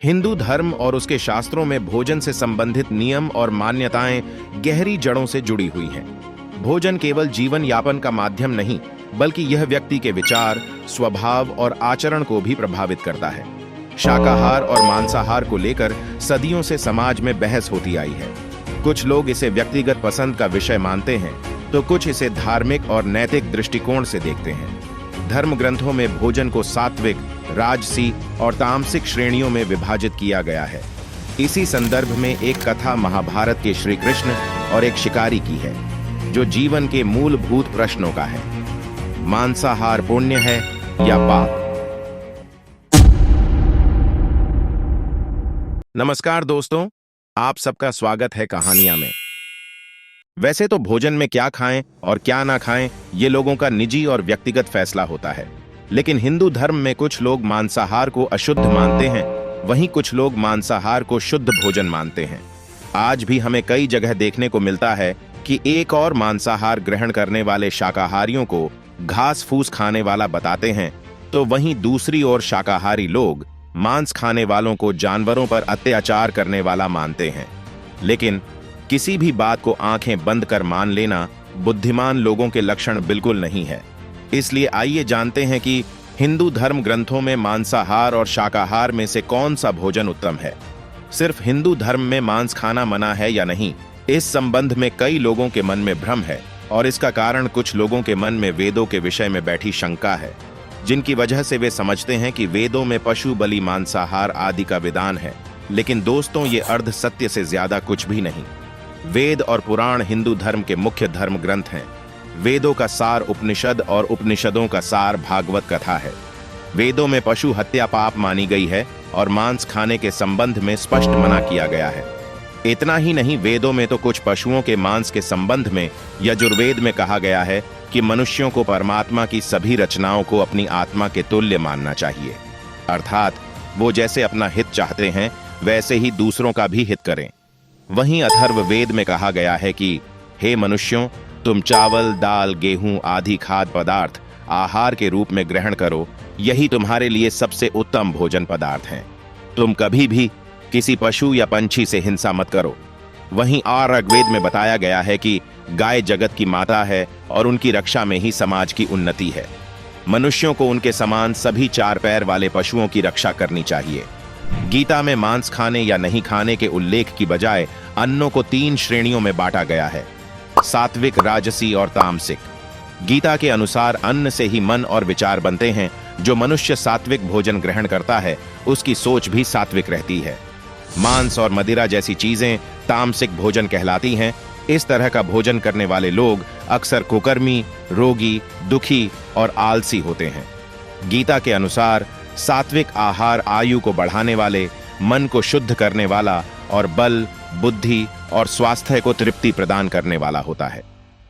हिंदू धर्म और उसके शास्त्रों में भोजन से संबंधित नियम और मान्यताएं गहरी जड़ों से जुड़ी हुई हैं। भोजन केवल जीवन यापन का माध्यम नहीं, बल्कि यह व्यक्ति के विचार, स्वभाव और आचरण को भी प्रभावित करता है। शाकाहार और मांसाहार को लेकर सदियों से समाज में बहस होती आई है। कुछ लोग इसे व्यक्तिगत पसंद का विषय मानते हैं, तो कुछ इसे धार्मिक और नैतिक दृष्टिकोण से देखते हैं। धर्म ग्रंथों में भोजन को सात्विक, राजसी और तामसिक श्रेणियों में विभाजित किया गया है। इसी संदर्भ में एक कथा महाभारत के श्री कृष्ण और एक शिकारी की है, जो जीवन के मूलभूत प्रश्नों का है। मांसाहार पुण्य है या पाप? नमस्कार दोस्तों, आप सबका स्वागत है कहानियां में। वैसे तो भोजन में क्या खाएं और क्या ना खाएं, ये लोगों का निजी और व्यक्तिगत फैसला होता है। लेकिन हिंदू धर्म में कुछ लोग मांसाहार को अशुद्ध मानते हैं, वहीं कुछ लोग मांसाहार को शुद्ध भोजन मानते हैं। आज भी हमें कई जगह देखने को मिलता है कि एक और मांसाहार ग्रहण करने वाले शाकाहारियों को घास फूस खाने वाला बताते हैं, तो वहीं दूसरी ओर शाकाहारी लोग मांस खाने वालों को जानवरों पर अत्याचार करने वाला मानते हैं। लेकिन किसी भी बात को आंखें बंद कर मान लेना बुद्धिमान लोगों के लक्षण बिल्कुल नहीं है। इसलिए आइए जानते हैं कि हिंदू धर्म ग्रंथों में मांसाहार और शाकाहार में से कौन सा भोजन उत्तम है। सिर्फ हिंदू धर्म में मांस खाना मना है या नहीं, इस संबंध में कई लोगों के मन में भ्रम है, और इसका कारण कुछ लोगों के मन में वेदों के विषय में बैठी शंका है, जिनकी वजह से वे समझते हैं कि वेदों में पशु बलि, मांसाहार आदि का विधान है। लेकिन दोस्तों, ये अर्ध सत्य से ज्यादा कुछ भी नहीं। वेद और पुराण हिंदू धर्म के मुख्य धर्म ग्रंथ हैं। वेदों का सार उपनिषद और उपनिषदों का सार भागवत कथा है। वेदों में पशु हत्या पाप मानी गई है और मांस खाने के संबंध में स्पष्ट मना किया गया है। इतना ही नहीं, वेदों में तो कुछ पशुओं के मांस के संबंध में यजुर्वेद में कहा गया है कि मनुष्यों को परमात्मा की सभी रचनाओं को अपनी आत्मा के तुल्य मानना चाहिए, अर्थात वो जैसे अपना हित चाहते हैं वैसे ही दूसरों का भी हित करें। वहीं अथर्ववेद में कहा गया है कि हे मनुष्यों, तुम चावल, दाल, गेहूं आदि खाद्य पदार्थ आहार के रूप में ग्रहण करो, यही तुम्हारे लिए सबसे उत्तम भोजन पदार्थ हैं। तुम कभी भी किसी पशु या पंछी से हिंसा मत करो। वहीं ऋग्वेद में बताया गया है कि गाय जगत की माता है और उनकी रक्षा में ही समाज की उन्नति है। मनुष्यों को उनके समान सभी चार पैर वाले पशुओं की रक्षा करनी चाहिए। गीता में मांस खाने या नहीं खाने के उल्लेख की बजाय अन्नों को 3 श्रेणियों में बांटा गया है: सात्विक, राजसी और तामसिक। गीता के अनुसार अन्न से ही मन और विचार बनते हैं। जो मनुष्य सात्विक भोजन ग्रहण करता है, उसकी सोच भी सात्विक रहती है। मांस और मदिरा जैसी चीजें तामसिक भोजन कहलाती हैं। इस तरह का भोजन करने वाले लोग अक्सर कुकर्मी, रोगी, दुखी और आलसी होते हैं। गीता के अनुसार सात्विक आहार आयु को बढ़ाने वाले, मन को शुद्ध करने वाला और बल, बुद्धि और स्वास्थ्य को तृप्ति प्रदान करने वाला होता है।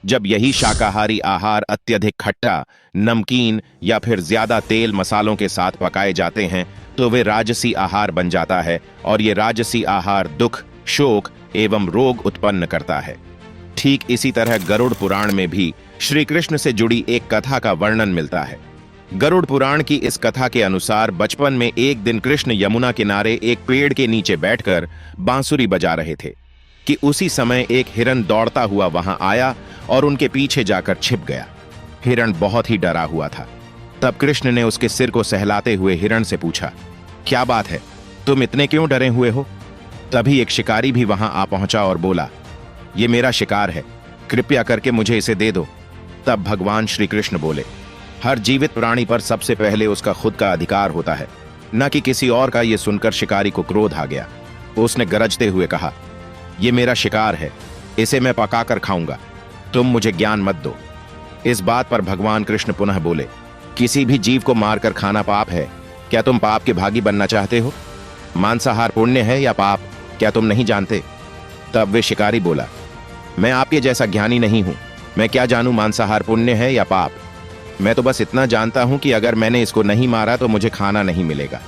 जब यही शाकाहारी आहार अत्यधिक खट्टा, नमकीन या फिर ज्यादा तेल मसालों के साथ पकाए जाते हैं, तो वे राजसी आहार बन जाता है, और ये राजसी आहार दुख, शोक एवं रोग उत्पन्न करता है। ठीक इसी तरह गरुड़ पुराण में भी श्री कृष्ण से जुड़ी एक कथा का वर्णन मिलता है। गरुड़ पुराण की इस कथा के अनुसार बचपन में एक दिन कृष्ण यमुना किनारे एक पेड़ के नीचे बैठकर बांसुरी बजा रहे थे कि उसी समय एक हिरन दौड़ता हुआ वहां आया और उनके पीछे जाकर छिप गया। हिरन बहुत ही डरा हुआ था। तब कृष्ण ने उसके सिर को सहलाते हुए हिरण से पूछा, क्या बात है, तुम इतने क्यों डरे हुए हो? तभी एक शिकारी भी वहां आ पहुंचा और बोला, ये मेरा शिकार है, कृपया करके मुझे इसे दे दो। तब भगवान श्री कृष्ण बोले, हर जीवित प्राणी पर सबसे पहले उसका खुद का अधिकार होता है, न कि किसी और का। यह सुनकर शिकारी को क्रोध आ गया। उसने गरजते हुए कहा, यह मेरा शिकार है, इसे मैं पकाकर खाऊंगा, तुम मुझे ज्ञान मत दो। इस बात पर भगवान कृष्ण पुनः बोले, किसी भी जीव को मारकर खाना पाप है, क्या तुम पाप के भागी बनना चाहते हो? मांसाहार पुण्य है या पाप, क्या तुम नहीं जानते? तब वे शिकारी बोला, मैं आपके जैसा ज्ञानी नहीं हूं, मैं क्या जानूं मांसाहार पुण्य है या पाप। मैं तो बस इतना जानता हूं कि अगर मैंने इसको नहीं मारा तो मुझे खाना नहीं मिलेगा।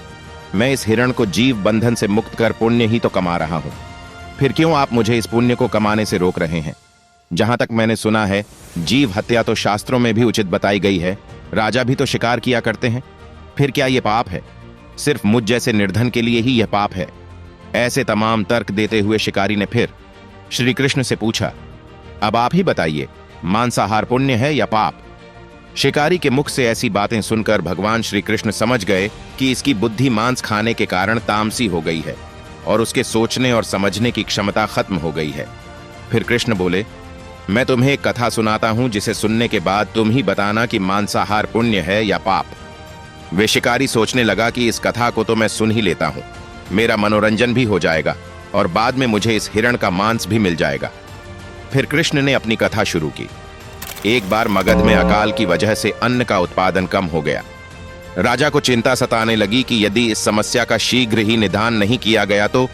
मैं इस हिरण को जीव बंधन से मुक्त कर पुण्य ही तो कमा रहा हूं। फिर क्यों आप मुझे इस पुण्य को कमाने से रोक रहे हैं? जहां तक मैंने सुना है, जीव हत्या तो शास्त्रों में भी उचित बताई गई है। राजा भी तो शिकार किया करते हैं, फिर क्या ये पाप है? सिर्फ मुझ जैसे निर्धन के लिए ही यह पाप है। ऐसे तमाम तर्क देते हुए शिकारी ने फिर श्री कृष्ण से पूछा, अब आप ही बताइए, मांसाहार पुण्य है या पाप? शिकारी के मुख से ऐसी बातें सुनकर भगवान श्री कृष्ण समझ गए कि इसकी बुद्धि मांस खाने के कारण तामसी हो गई है और उसके सोचने और समझने की क्षमता खत्म हो गई है। फिर कृष्ण बोले, मैं तुम्हें एक कथा सुनाता हूं जिसे सुनने के बाद तुम ही बताना कि मांसाहार पुण्य है या पाप। वे शिकारी सोचने लगा कि इस कथा को तो मैं सुन ही लेता हूं, मेरा मनोरंजन भी हो जाएगा और बाद में मुझे इस हिरण का मांस भी मिल जाएगा। फिर कृष्ण ने अपनी कथा शुरू की। एक बार मगध में अकाल की वजह से अन्न का उत्पादन कम हो गया। राजा को चिंता सताने लगी कि यदि इस समस्या का शीघ्र ही निदान नहीं किया गया तो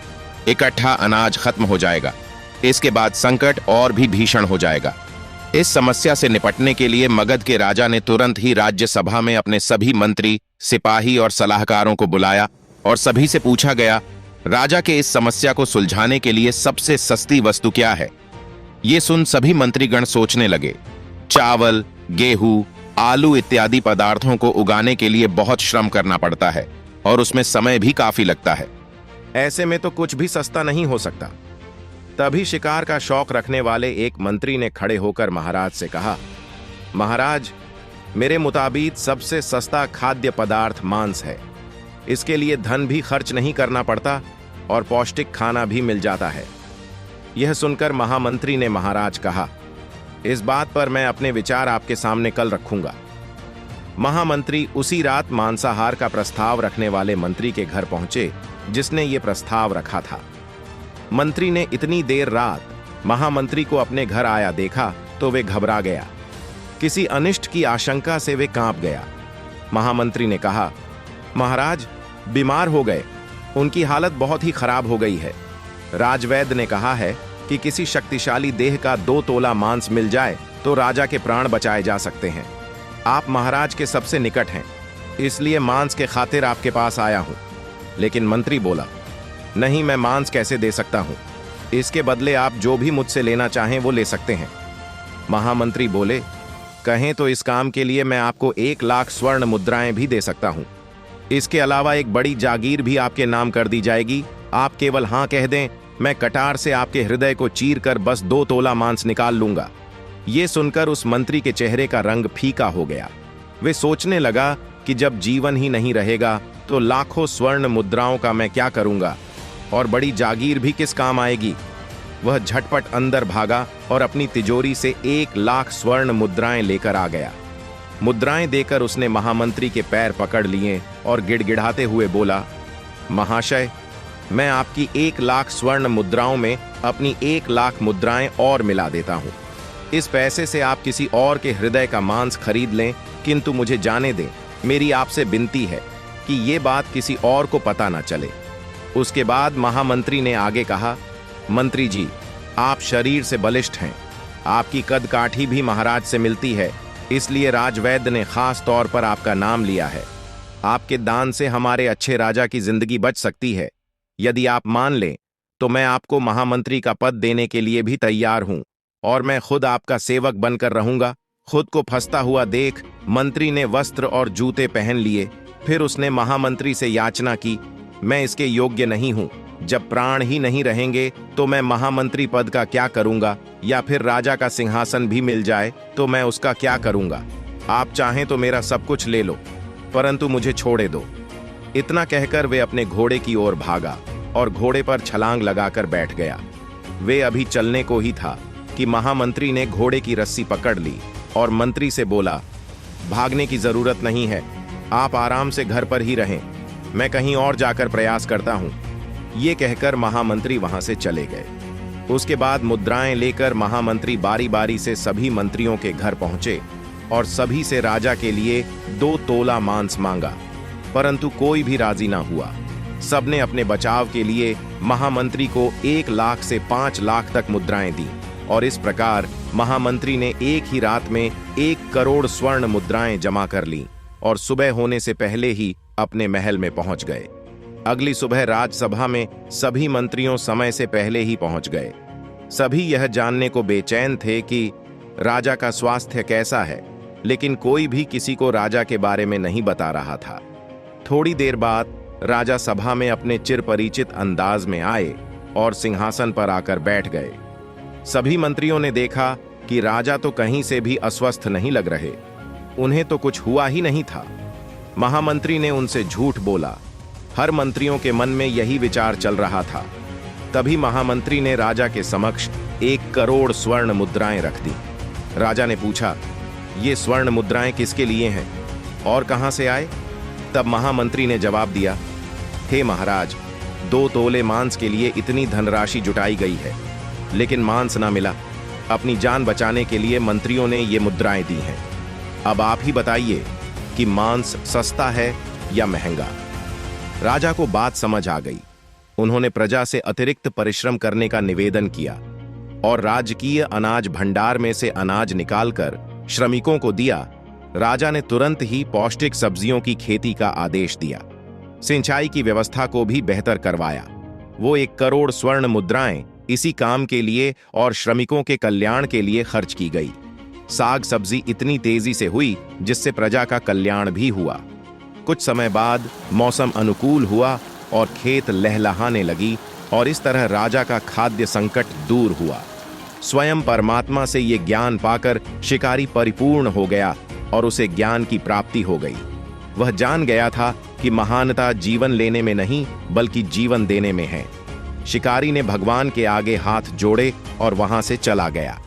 इकट्ठा अनाज खत्म हो जाएगा। इसके बाद संकट और भी भीषण हो जाएगा। इस समस्या से निपटने के लिए मगध के राजा ने तुरंत ही राज्यसभा में अपने सभी मंत्री, सिपाही और सलाहकारों को बुलाया और सभी से पूछा गया, राजा के इस समस्या को सुलझाने के लिए सबसे सस्ती वस्तु क्या है? ये सुन सभी मंत्रीगण सोचने लगे। चावल, गेहूं, आलू इत्यादि पदार्थों को उगाने के लिए बहुत श्रम करना पड़ता है और उसमें समय भी काफी लगता है। ऐसे में तो कुछ भी सस्ता नहीं हो सकता। तभी शिकार का शौक रखने वाले एक मंत्री ने खड़े होकर महाराज से कहा, महाराज, मेरे मुताबिक सबसे सस्ता खाद्य पदार्थ मांस है। इसके लिए धन भी खर्च नहीं करना पड़ता और पौष्टिक खाना भी मिल जाता है। यह सुनकर महामंत्री ने महाराज कहा, इस बात पर मैं अपने विचार आपके सामने कल रखूंगा। महामंत्री उसी रात मांसाहार का प्रस्ताव रखने वाले मंत्री के घर पहुंचे जिसने ये प्रस्ताव रखा था। मंत्री ने इतनी देर रात महामंत्री को अपने घर आया देखा तो वे घबरा गया। किसी अनिष्ट की आशंका से वे कांप गया। महामंत्री ने कहा, महाराज बीमार हो गए, उनकी हालत बहुत ही खराब हो गई है। राजवैद्य ने कहा है कि किसी शक्तिशाली देह का 2 तोला मांस मिल जाए तो राजा के प्राण बचाए जा सकते हैं। आप महाराज के सबसे निकट हैं, इसलिए मांस के खातिर आपके पास आया हूं। लेकिन मंत्री बोला, नहीं, मैं मांस कैसे दे सकता हूं? इसके बदले आप जो भी मुझसे लेना चाहें वो ले सकते हैं। महामंत्री बोले, कहें तो इस काम के लिए मैं आपको 1 लाख स्वर्ण मुद्राएं भी दे सकता हूं। इसके अलावा एक बड़ी जागीर भी आपके नाम कर दी जाएगी। आप केवल हां कह दें, मैं कटार से आपके हृदय को चीर कर बस 2 तोला मांस निकाल लूंगा। ये सुनकर उस मंत्री के चेहरे का रंग फीका हो गया। वे सोचने लगा कि जब जीवन ही नहीं रहेगा तो लाखों स्वर्ण मुद्राओं का मैं क्या करूंगा और बड़ी जागीर भी किस काम आएगी। वह झटपट अंदर भागा और अपनी तिजोरी से 1 लाख स्वर्ण मुद्राएं लेकर आ गया। मुद्राएं देकर उसने महामंत्री के पैर पकड़ लिए और गिड़गिड़ाते हुए बोला, महाशय, मैं आपकी 1 लाख स्वर्ण मुद्राओं में अपनी 1 लाख मुद्राएं और मिला देता हूं। इस पैसे से आप किसी और के हृदय का मांस खरीद लें, किंतु मुझे जाने दें। मेरी आपसे विनती है कि ये बात किसी और को पता ना चले। उसके बाद महामंत्री ने आगे कहा, मंत्री जी, आप शरीर से बलिष्ठ हैं, आपकी कद काठी भी महाराज से मिलती है, इसलिए राजवैद्य ने खास तौर पर आपका नाम लिया है। आपके दान से हमारे अच्छे राजा की जिंदगी बच सकती है। यदि आप मान लें तो मैं आपको महामंत्री का पद देने के लिए भी तैयार हूं और मैं खुद आपका सेवक बनकर रहूंगा। खुद को फंसता हुआ देख मंत्री ने वस्त्र और जूते पहन लिए। फिर उसने महामंत्री से याचना की, मैं इसके योग्य नहीं हूं। जब प्राण ही नहीं रहेंगे तो मैं महामंत्री पद का क्या करूंगा, या फिर राजा का सिंहासन भी मिल जाए तो मैं उसका क्या करूंगा। आप चाहें तो मेरा सब कुछ ले लो, परंतु मुझे छोड़े दो। इतना कहकर वे अपने घोड़े की ओर भागा और घोड़े पर छलांग लगाकर बैठ गया। वे अभी चलने को ही था कि महामंत्री ने घोड़े की रस्सी पकड़ ली और मंत्री से बोला, भागने की जरूरत नहीं है, आप आराम से घर पर ही रहें, मैं कहीं और जाकर प्रयास करता हूं। ये कहकर महामंत्री वहां से चले गए। उसके बाद मुद्राएं लेकर महामंत्री बारी बारी से सभी मंत्रियों के घर पहुंचे और सभी से राजा के लिए 2 तोला मांस मांगा, परंतु कोई भी राजी ना हुआ। सबने अपने बचाव के लिए महामंत्री को 1 लाख से 5 लाख तक मुद्राएं दी और इस प्रकार महामंत्री ने एक ही रात में 1 करोड़ स्वर्ण मुद्राएं जमा कर लीं और सुबह होने से पहले ही अपने महल में पहुंच गए। अगली सुबह राजसभा में सभी मंत्रियों समय से पहले ही पहुंच गए। सभी यह जानने को बेचैन थे कि राजा का स्वास्थ्य कैसा है, लेकिन कोई भी किसी को राजा के बारे में नहीं बता रहा था। थोड़ी देर बाद राजा सभा में अपने चिरपरिचित अंदाज में आए और सिंहासन पर आकर बैठ गए। सभी मंत्रियों ने देखा कि राजा तो कहीं से भी अस्वस्थ नहीं लग रहे, उन्हें तो कुछ हुआ ही नहीं था। महामंत्री ने उनसे झूठ बोला। हर मंत्रियों के मन में यही विचार चल रहा था। तभी महामंत्री ने राजा के समक्ष 1 करोड़ स्वर्ण मुद्राएं रख दी। राजा ने पूछा, ये स्वर्ण मुद्राएं किसके लिए हैं और कहां से आए? तब महामंत्री ने जवाब दिया, हे महाराज, 2 तोले मांस के लिए इतनी धनराशि जुटाई गई है, लेकिन मांस ना मिला। अपनी जान बचाने के लिए मंत्रियों ने ये मुद्राएं दी हैं। अब आप ही बताइए कि मांस सस्ता है या महंगा? राजा को बात समझ आ गई। उन्होंने प्रजा से अतिरिक्त परिश्रम करने का निवेदन किया और राजकीय अनाज भंडार में से अनाज निकालकर श्रमिकों को दिया। राजा ने तुरंत ही पौष्टिक सब्जियों की खेती का आदेश दिया। सिंचाई की व्यवस्था को भी बेहतर करवाया। वो 1 करोड़ स्वर्ण मुद्राएं इसी काम के लिए और श्रमिकों के कल्याण के लिए खर्च की गई। साग सब्जी इतनी तेजी से हुई जिससे प्रजा का कल्याण भी हुआ। कुछ समय बाद मौसम अनुकूल हुआ और खेत लहलहाने लगी और इस तरह राजा का खाद्य संकट दूर हुआ। स्वयं परमात्मा से ये ज्ञान पाकर शिकारी परिपूर्ण हो गया और उसे ज्ञान की प्राप्ति हो गई। वह जान गया था कि महानता जीवन लेने में नहीं बल्कि जीवन देने में है। शिकारी ने भगवान के आगे हाथ जोड़े और वहां से चला गया।